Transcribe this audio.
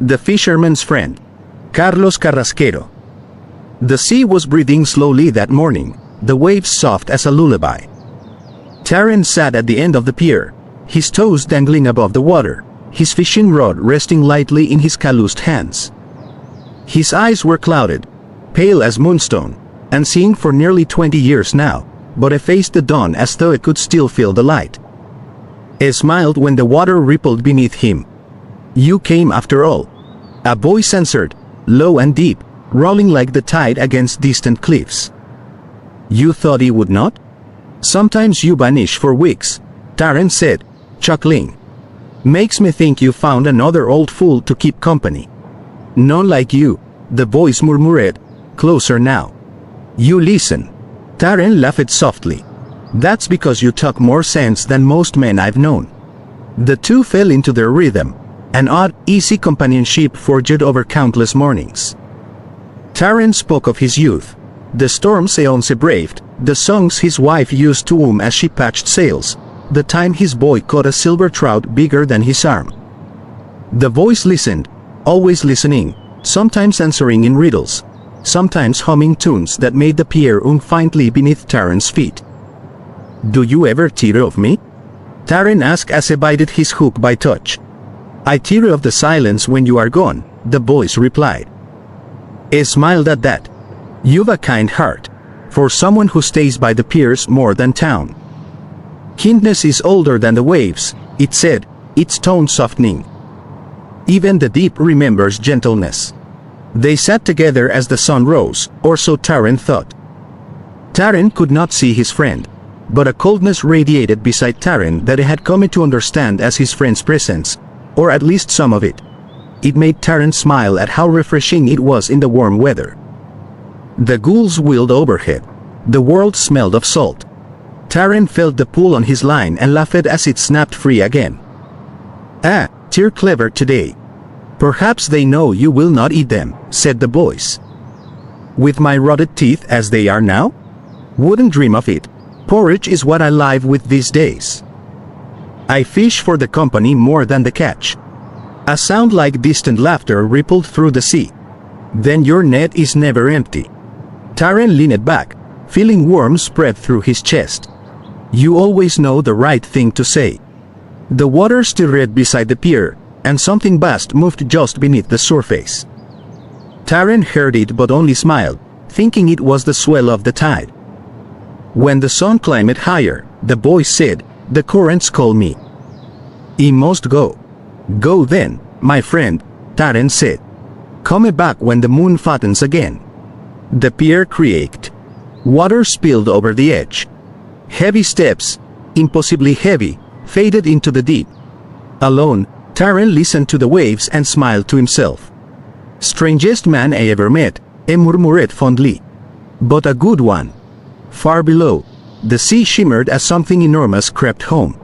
The Fisherman's Friend. Carlos Carrasquero. The sea was breathing slowly that morning, the waves soft as a lullaby. Taran sat at the end of the pier, his toes dangling above the water, his fishing rod resting lightly in his calloused hands. His eyes were clouded, pale as moonstone, unseen for nearly 20 years now, but it faced the dawn as though it could still feel the light. He smiled when the water rippled beneath him. "You came after all," a voice answered, low and deep, rolling like the tide against distant cliffs. "You thought he would not? Sometimes you vanish for weeks," Taran said, chuckling. "Makes me think you found another old fool to keep company." "None like you," the voice murmured, closer now. "You listen." Taran laughed softly. "That's because you talk more sense than most men I've known." The two fell into their rhythm, an odd, easy companionship forged over countless mornings. Taran spoke of his youth, the storms he once braved, the songs his wife used to hum as she patched sails, the time his boy caught a silver trout bigger than his arm. The voice listened, always listening, sometimes answering in riddles, sometimes humming tunes that made the pier faintly beneath Taran's feet. "Do you ever tire of me?" Taran asked as he bided his hook by touch. "I tire of the silence when you are gone," the voice replied. He smiled at that. "You've a kind heart, for someone who stays by the piers more than town." "Kindness is older than the waves," it said, its tone softening. "Even the deep remembers gentleness." They sat together as the sun rose, or so Taran thought. Taran could not see his friend, but a coldness radiated beside Taran that he had come to understand as his friend's presence, or at least some of it. It made Taran smile at how refreshing it was in the warm weather. The gulls wheeled overhead. The world smelled of salt. Taran felt the pull on his line and laughed as it snapped free again. "Ah, you're clever today. Perhaps they know you will not eat them," said the voice. "With my rotted teeth as they are now? Wouldn't dream of it. Porridge is what I live with these days. I fish for the company more than the catch." A sound like distant laughter rippled through the sea. "Then your net is never empty." Taran leaned back, feeling warmth spread through his chest. "You always know the right thing to say." The water stirred beside the pier, and something vast moved just beneath the surface. Taran heard it but only smiled, thinking it was the swell of the tide. When the sun climbed higher, the voice said, "The currents call me. I must go." "Go then, my friend," Taran said. "Come back when the moon fattens again." The pier creaked. Water spilled over the edge. Heavy steps, impossibly heavy, faded into the deep. Alone, Taran listened to the waves and smiled to himself. "Strangest man I ever met," he murmured fondly. "But a good one." Far below, the sea shimmered as something enormous crept home.